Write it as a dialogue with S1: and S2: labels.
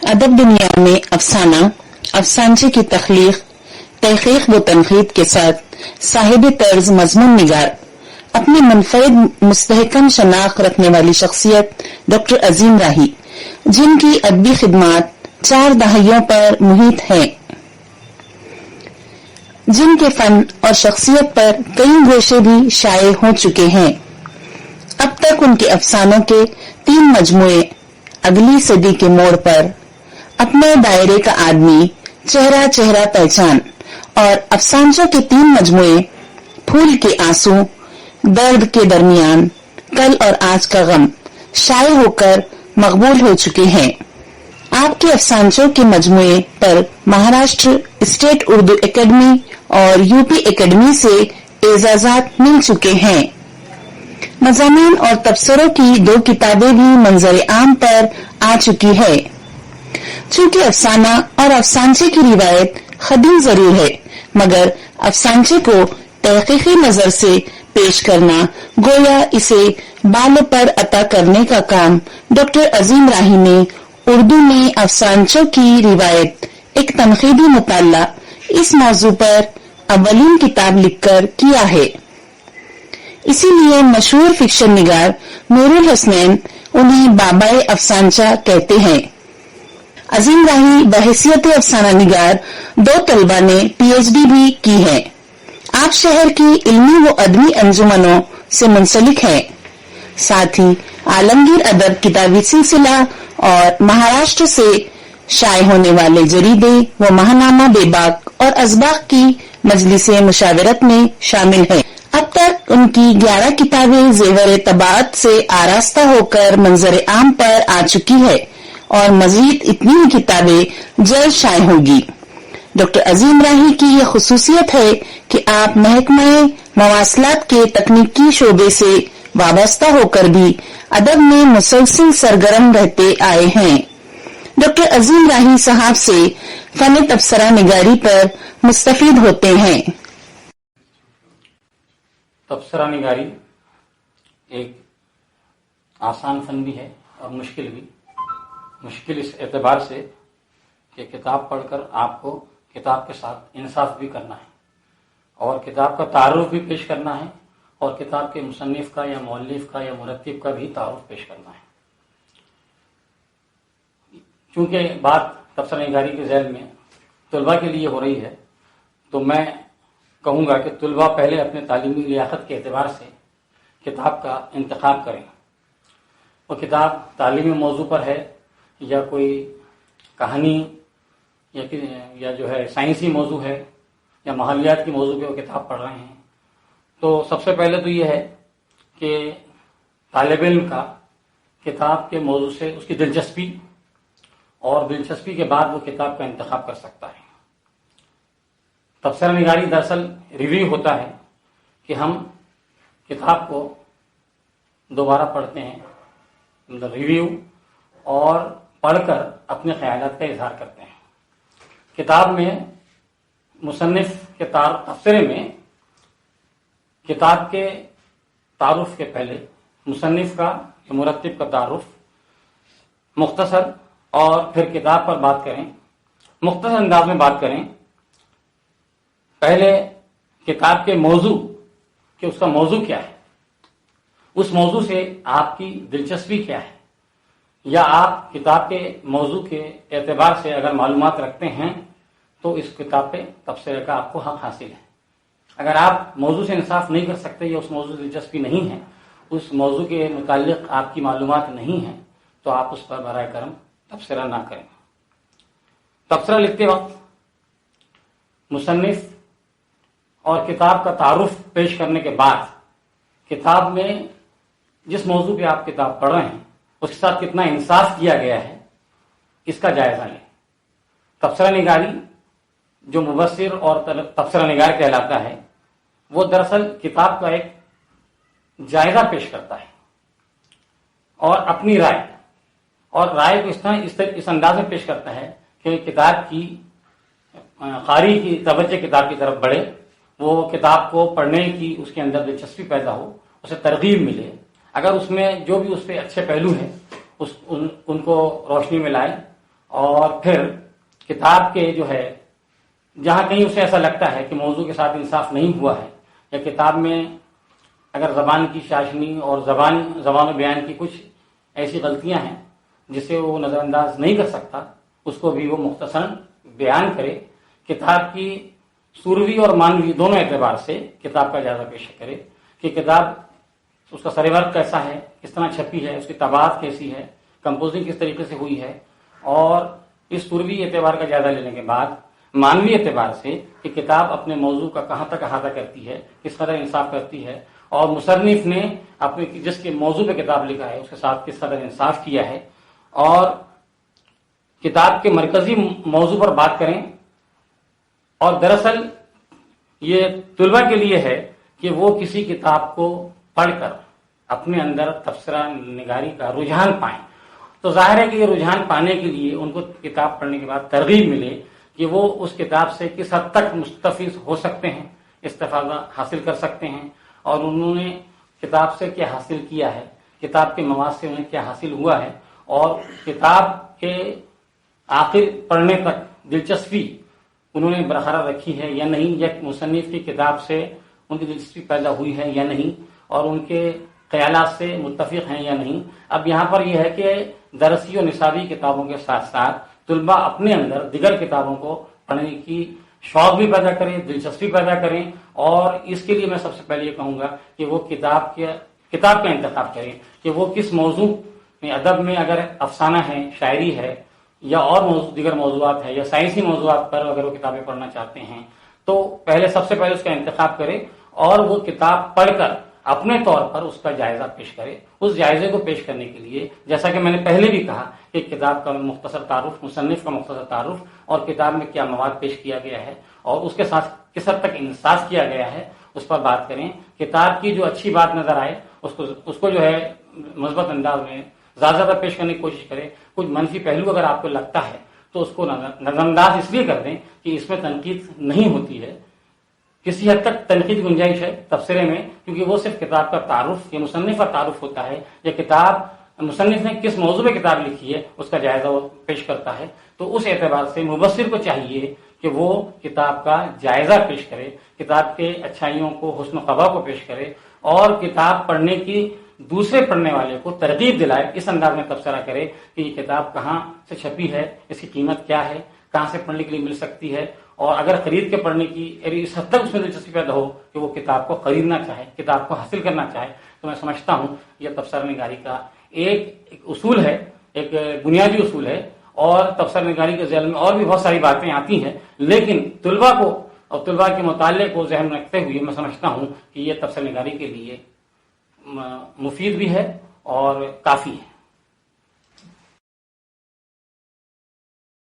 S1: अदब दुनिया में अफसाना, अफसानचे की तख्लीक, तहकीक व तनकीद के साथ साहिब तर्ज मजमून निगार, अपनी मुनफरिद मुस्तहकम शनाख्त रखने वाली शख्सियत डॉक्टर अजीम राही, जिनकी अदबी खिदमात 4 दहाइयों पर मुहित है, जिनके फन और शख्सियत पर कई गोशे भी शाये हो चुके हैं। अब तक उनके अफसानों के 3 मजमुए अगली सदी के मोड़ पर, अपने दायरे का आदमी, चेहरा चेहरा पहचान और अफसानचों के 3 मजमुए फूल के आंसू, दर्द के दरमियान, कल और आज का गम शाये होकर मकबूल हो चुके हैं। आपके अफसानचों के मजमुए पर महाराष्ट्र स्टेट उर्दू एकेडमी और यूपी एकेडमी से एजाजात मिल चुके हैं। मज़ामीन और तबसरों की 2 किताबें भी मंजर आम पर आ चुकी है। चूंकि अफसाना और अफसानचे की रिवायत खदीम जरूर है, मगर अफसानचे को तहकीकी नजर से पेश करना गोया इसे बाल पर अता करने का काम डॉक्टर अजीम राही ने उर्दू में अफसानचों की रिवायत एक तनकीदी मुताला इस मौजू पर अव्वलीन किताब लिखकर किया है। इसीलिए मशहूर फिक्शन निगार नूरुल हसनैन उन्हें बाबाए अफसानचा कहते हैं। अजीम राही बहैसियत अफसाना निगार 2 तलबा ने PhD भी की है। आप शहर की इल्मी व अदबी अंजुमनों से मुंसलिक हैं। साथ ही आलमगीर अदब किताबी सिलसिला और महाराष्ट्र से शाये होने वाले जरीदे व महानामा बेबाक और अजबाक की मजलिसे मुशावरत में शामिल है। अब तक उनकी 11 किताबें जेवर तबाअत से आरास्ता होकर मंजर आम पर आ चुकी है और मजीद इतनी ही किताबें जल्द शाये होगी। डॉक्टर अजीम राही की यह खुसूसियत है कि आप महकमा मवासलात के तकनीकी शोबे से वाबस्ता होकर भी अदब में मुसलसल सरगर्म रहते आए हैं। डॉक्टर अजीम राही साहब से फन तबसरा निगारी पर मुस्तफीद होते हैं।
S2: तबसरा निगारी एक आसान फन भी है और मुश्किल भी। मुश्किल इस एतबार से कि किताब पढ़कर आपको किताब के साथ इंसाफ भी करना है और किताब का तारुफ भी पेश करना है और किताब के मुसन्निफ का या मौलिफ का या मुरत्तिब का भी तारुफ पेश करना है। चूंकि बात तबसरा निगारी के ज़ैल में तुलबा के लिए हो रही है, तो मैं कहूँगा कि तुलबा पहले अपने तालीमी लियाकत के एतबार से किताब का इंतखाब करें। वो किताब तालीमी मौजू पर है या कोई कहानी या जो है साइंसी मौजू है या माहौलियात की मौजू पे वो किताब पढ़ रहे हैं, तो सबसे पहले तो ये है कि तालिब इल्म का किताब के मौजू से उसकी दिलचस्पी और दिलचस्पी के बाद वो किताब का इंतखाब कर सकता है। तबसरा निगारी दरअसल रिव्यू होता है कि हम किताब को दोबारा पढ़ते हैं, मतलब रिव्यू, और पढ़कर अपने ख्यालात का इजहार करते हैं। किताब में मुसन्निफ के तबसरे में किताब के तारुफ के पहले मुसन्निफ का या मुरत्तिब का तारुफ मुख्तसर, और फिर किताब पर बात करें, मुख्तसर अंदाज में बात करें। पहले किताब के मौजू कि उसका मौजू क्या है, उस मौजू से आपकी दिलचस्पी क्या है, या आप किताब के मौजू के एतबार से अगर मालूमात रखते हैं तो इस किताब पे तबसरे का आपको हक हासिल है। अगर आप मौजू से इंसाफ नहीं कर सकते या उस मौजू से दिलचस्पी नहीं है, उस मौजू के मुताल्लिक आपकी मालूमात नहीं है, तो आप उस पर बराए करम तबसरा ना करें। तबसरा लिखते वक्त मुसन्निफ और किताब का तारुफ पेश करने के बाद किताब में जिस मौजू पे आप किताब पढ़ रहे हैं उसके साथ कितना इंसाफ किया गया है, इसका जायजा लें। तबसरा निगारी जो मुबस्सिर और तबसरा निगार कहलाता है, वो दरअसल किताब का एक जायजा पेश करता है और अपनी राय, और राय को इस अंदाज में पेश करता है कि किताब की कारी की तवज्जो किताब की तरफ बढ़े, वो किताब को पढ़ने की उसके अंदर दिलचस्पी पैदा हो, उसे तरगीब मिले। अगर उसमें जो भी उस पर अच्छे पहलू हैं उनको रोशनी में लाए اور پھر کتاب کے جو ہے جہاں کہیں اسے ایسا لگتا ہے کہ موضوع کے ساتھ انصاف نہیں ہوا ہے، یا کتاب میں اگر زبان کی چاشنی اور زبان و بیان کی کچھ ایسی غلطیاں ہیں جسے وہ نظر انداز نہیں کر سکتا، اس کو بھی وہ مختصراً بیان کرے، کتاب کی سوروی اور مانوی دونوں اعتبار سے کتاب کا جائزہ پیش کرے کہ کتاب اس کا سر ورق کیسا ہے، کس طرح چھپی ہے، اس کی طباعت کیسی ہے، کمپوزنگ کس طریقے سے ہوئی ہے، اور اس سوروی اعتبار کا جائزہ لینے کے بعد مانوی اعتبار سے کہ کتاب اپنے موضوع کا کہاں تک احاطہ کرتی ہے، کس قدر انصاف کرتی ہے، اور مصنف نے اپنے جس کے موضوع پہ کتاب لکھا ہے اس کے ساتھ کس قدر انصاف کیا ہے، اور کتاب کے مرکزی موضوع پر بات کریں۔ اور دراصل یہ طلباء کے لیے ہے کہ وہ کسی کتاب کو پڑھ کر اپنے اندر تبصرہ نگاری کا رجحان پائیں، تو ظاہر ہے کہ یہ رجحان پانے کے لیے ان کو کتاب پڑھنے کے بعد ترغیب ملے کہ وہ اس کتاب سے کس حد تک مستفیض ہو سکتے ہیں، استفادہ حاصل کر سکتے ہیں، اور انہوں نے کتاب سے کیا حاصل کیا ہے، کتاب کے مواد سے انہیں کیا حاصل ہوا ہے، اور کتاب کے آخر پڑھنے تک دلچسپی انہوں نے برقرار رکھی ہے یا نہیں، یا مصنف کی کتاب سے ان کی دلچسپی پیدا ہوئی ہے یا نہیں، اور ان کے خیالات سے متفق ہیں یا نہیں۔ اب یہاں پر یہ ہے کہ درسی و نصابی کتابوں کے ساتھ ساتھ طلباء اپنے اندر دیگر کتابوں کو پڑھنے کی شوق بھی پیدا کریں، دلچسپی پیدا کریں، اور اس کے لیے میں سب سے پہلے یہ کہوں گا کہ وہ کتاب کا انتخاب کریں کہ وہ کس موضوع میں، ادب میں اگر افسانہ ہے، شاعری ہے، یا اور دیگر موضوعات ہے، یا سائنسی موضوعات پر اگر وہ کتابیں پڑھنا چاہتے ہیں تو سب سے پہلے اس کا انتخاب کرے، اور وہ کتاب پڑھ کر اپنے طور پر اس کا جائزہ پیش کرے۔ اس جائزے کو پیش کرنے کے لیے جیسا کہ میں نے پہلے بھی کہا کہ کتاب کا مختصر تعارف، مصنف کا مختصر تعارف، اور کتاب میں کیا مواد پیش کیا گیا ہے اور اس کے ساتھ کس حد تک انصاف کیا گیا ہے اس پر بات کریں۔ کتاب کی جو اچھی بات نظر آئے اس کو جو ہے مثبت انداز میں زیادہ پیش کرنے کی کوشش کرے۔ کچھ منفی پہلو اگر آپ کو لگتا ہے تو اس کو نظر انداز اس لیے کر دیں کہ اس میں تنقید نہیں ہوتی ہے، کسی حد تک تنقید گنجائش ہے تبصرے میں، کیونکہ وہ صرف کتاب کا تعارف یا مصنف کا تعارف ہوتا ہے، یا کتاب مصنف نے کس موضوع پہ کتاب لکھی ہے اس کا جائزہ وہ پیش کرتا ہے۔ تو اس اعتبار سے مبصر کو چاہیے کہ وہ کتاب کا جائزہ پیش کرے، کتاب کے اچھائیوں کو، حسن و قبح کو پیش کرے، اور کتاب پڑھنے کی دوسرے پڑھنے والے کو ترغیب دلائے، اس انداز میں تبصرہ کرے کہ یہ کتاب کہاں سے چھپی ہے، اس کی قیمت کیا ہے، کہاں سے پڑھنے کے لیے مل سکتی ہے، اور اگر خرید کے پڑھنے کی اس حد تک اس میں دلچسپی پیدا ہو کہ وہ کتاب کو خریدنا چاہے، کتاب کو حاصل کرنا چاہے، تو میں سمجھتا ہوں یہ تبصرہ نگاری کا ایک اصول ہے، ایک بنیادی اصول ہے۔ اور تبصرہ نگاری کے ذیل میں اور بھی بہت ساری باتیں آتی ہیں، لیکن طلباء کو اور طلباء کے مطالعے کو ذہن میں رکھتے ہوئے میں سمجھتا ہوں کہ یہ تبصرہ نگاری کے لیے مفید بھی ہے اور کافی ہے۔